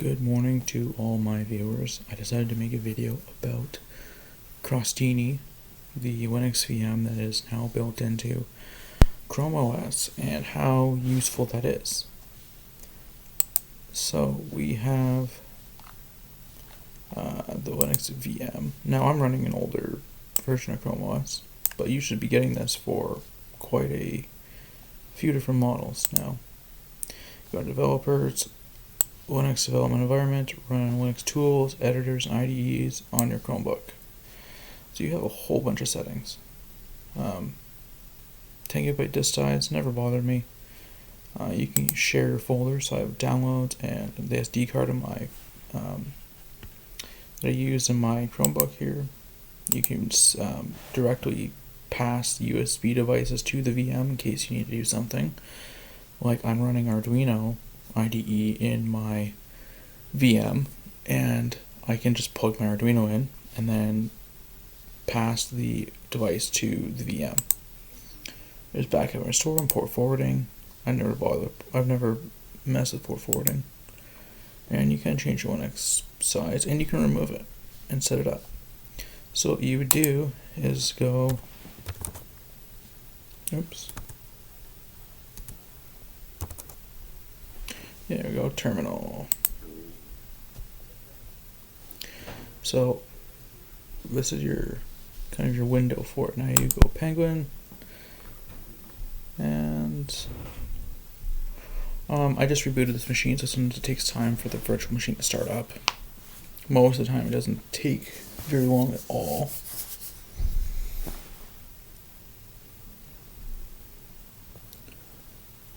Good morning to all my viewers. I decided to make a video about Crostini, the Linux VM that is now built into chromeOS, and how useful that is. So we have the Linux VM. Now I'm running an older version of chromeOS, but you should be getting this for quite a few different models now. Go to developers, Linux development environment, run Linux tools, editors, and IDEs on your Chromebook. So you have a whole bunch of settings. 10 GB disk size never bothered me. You can share your folders, so I have downloads and the SD card in my that I use in my Chromebook here. You can directly pass USB devices to the VM in case you need to do something. Like I'm running Arduino IDE in my VM, and I can just plug my Arduino in and then pass the device to the VM. There's backup and restore and port forwarding. I've never messed with port forwarding. And you can change your Linux size, and you can remove it and set it up. So what you would do is go, there we go, terminal. So this is your kind of your window for it. Now you go Penguin, and I just rebooted this machine, so sometimes it takes time for the virtual machine to start up. Most of the time it doesn't take very long at all.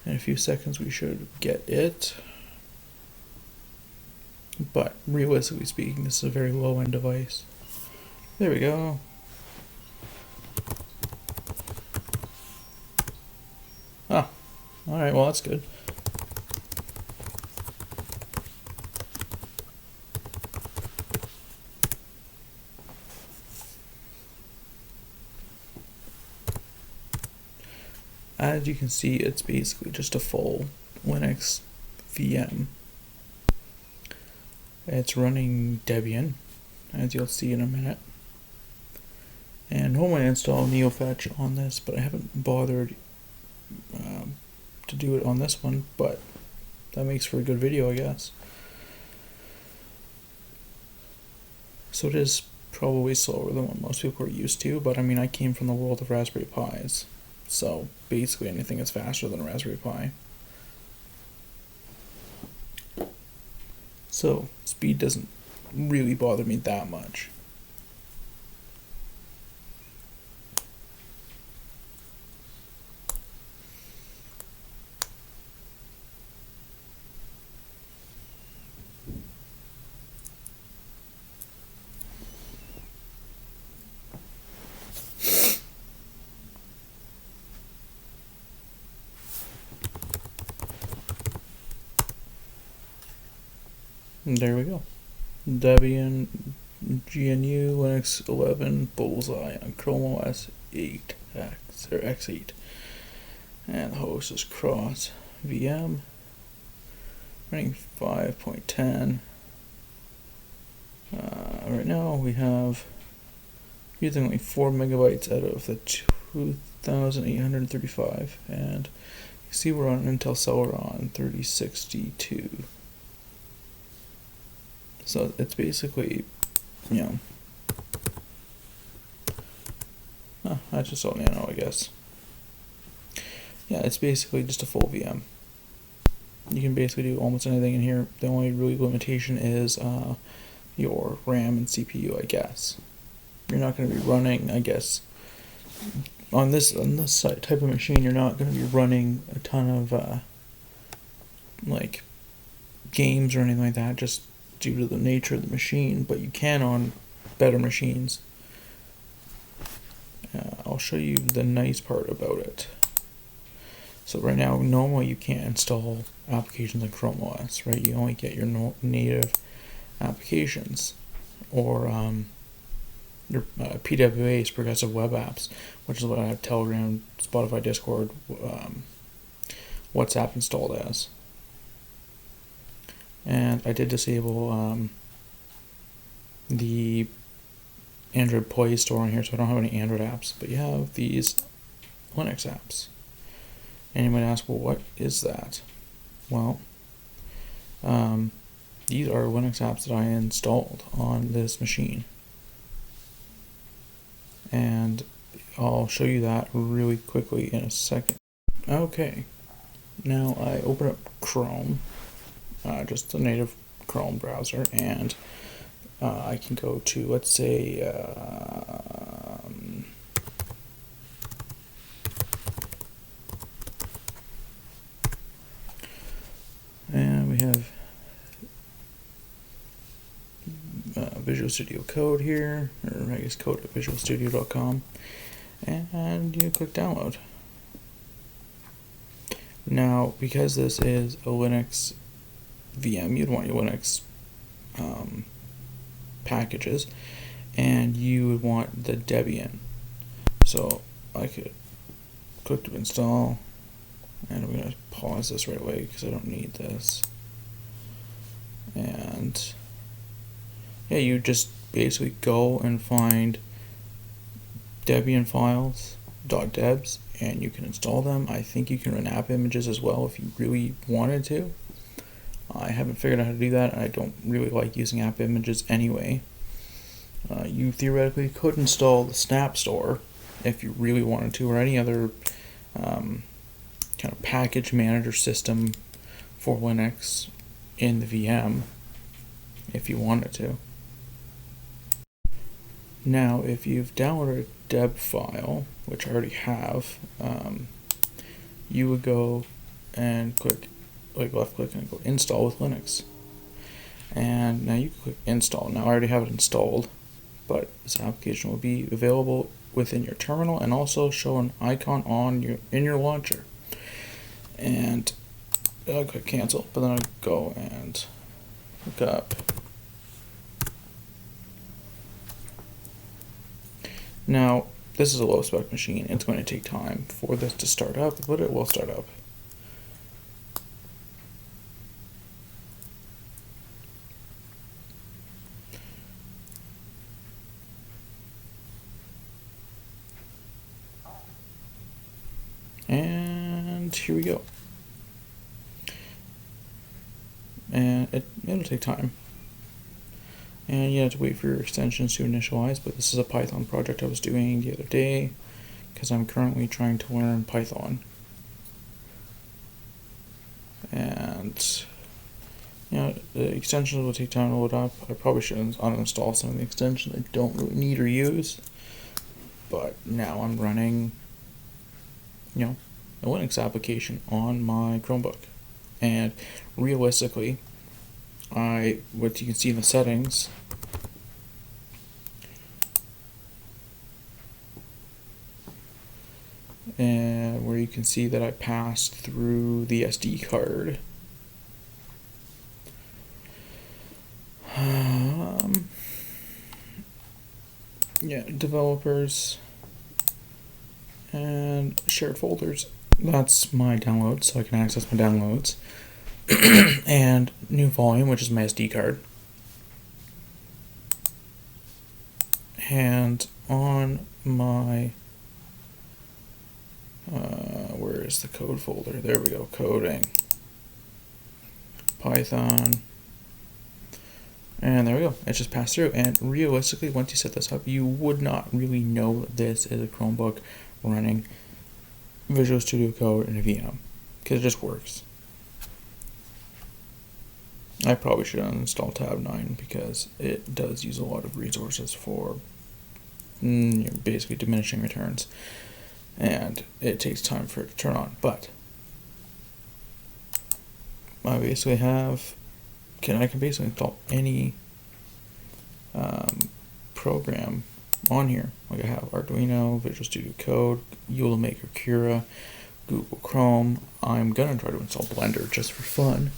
In a few seconds we should get it. But realistically speaking, this is a very low-end device. There we go. Ah, alright, well that's good. As you can see, it's basically just a full Linux VM. It's running Debian, as you'll see in a minute. And normally I install NeoFetch on this, but I haven't bothered to do it on this one, but that makes for a good video, I guess. So it is probably slower than what most people are used to, but I mean, I came from the world of Raspberry Pis, so basically anything is faster than a Raspberry Pi. So speed doesn't really bother me that much. And there we go. Debian GNU Linux 11 Bullseye on chromeOS 8X or X8. And the host is Cross VM. Running 5.10. Right now we have using only 4 megabytes out of the 2,835, and you see we're on Intel Celeron 3062. So it's basically, that's just all nano, I guess. Yeah, it's basically just a full VM. You can basically do almost anything in here. The only really limitation is your RAM and CPU, I guess. You're not going to be running, I guess, on this type of machine. You're not going to be running a ton of like games or anything like that, just due to the nature of the machine, but you can on better machines. I'll show you the nice part about it. So right now, normally you can't install applications like chromeOS, right? You only get your native applications, or your PWAs, Progressive Web Apps, which is what I have Telegram, Spotify, Discord, WhatsApp installed as. And I did disable the Android Play Store on here, so I don't have any Android apps, but you have these Linux apps. And you might ask, well, what is that? Well, these are Linux apps that I installed on this machine. And I'll show you that really quickly in a second. Okay, now I open up Chrome, just the native Chrome browser, and I can go to, let's say, and we have Visual Studio Code here, or I guess code at visualstudio.com, and you click download. Now, because this is a Linux VM, you'd want your Linux packages, and you would want the Debian. So I could click to install, and I'm going to pause this right away because I don't need this. And yeah, you just basically go and find Debian files, .debs, and you can install them. I think you can run app images as well if you really wanted to. I haven't figured out how to do that, and I don't really like using app images anyway. You theoretically could install the Snap Store if you really wanted to, or any other kind of package manager system for Linux in the VM if you wanted to. Now, if you've downloaded a deb file, which I already have, you would go and click, left click and go install with Linux. And now you can click install. Now I already have it installed, but this application will be available within your terminal and also show an icon in your launcher. And I'll click cancel, but then I go and look up. Now, this is a low spec machine. It's going to take time for this to start up, but it will start up. And here we go. And it'll take time. And you have to wait for your extensions to initialize, but this is a Python project I was doing the other day because I'm currently trying to learn Python. And the extensions will take time to load up. I probably should uninstall some of the extensions I don't really need or use. But now I'm running, a Linux application on my Chromebook. And realistically, what you can see in the settings, and where you can see that I passed through the SD card. Developers and shared folders. That's my downloads, so I can access my downloads. And new volume, which is my SD card. And on my where is the code folder? There we go, coding, Python, and there we go. It just passed through. And realistically, once you set this up, you would not really know that this is a Chromebook running Visual Studio Code in a VM because it just works. I probably should uninstall tab 9 because it does use a lot of resources for basically diminishing returns, and it takes time for it to turn on. But I basically I can basically install any program on here. Like I have Arduino, Visual Studio Code, Eula Maker, Cura, Google Chrome. I'm gonna try to install Blender just for fun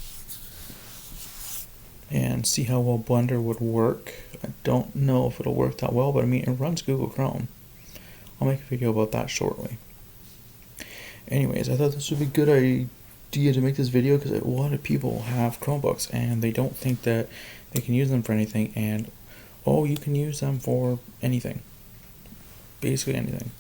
and see how well Blender would work. I don't know if it'll work that well, but I mean, it runs Google Chrome. I'll make a video about that shortly. Anyways, I thought this would be good. to make this video because a lot of people have Chromebooks and they don't think that they can use them for anything, and oh, you can use them for anything, basically anything.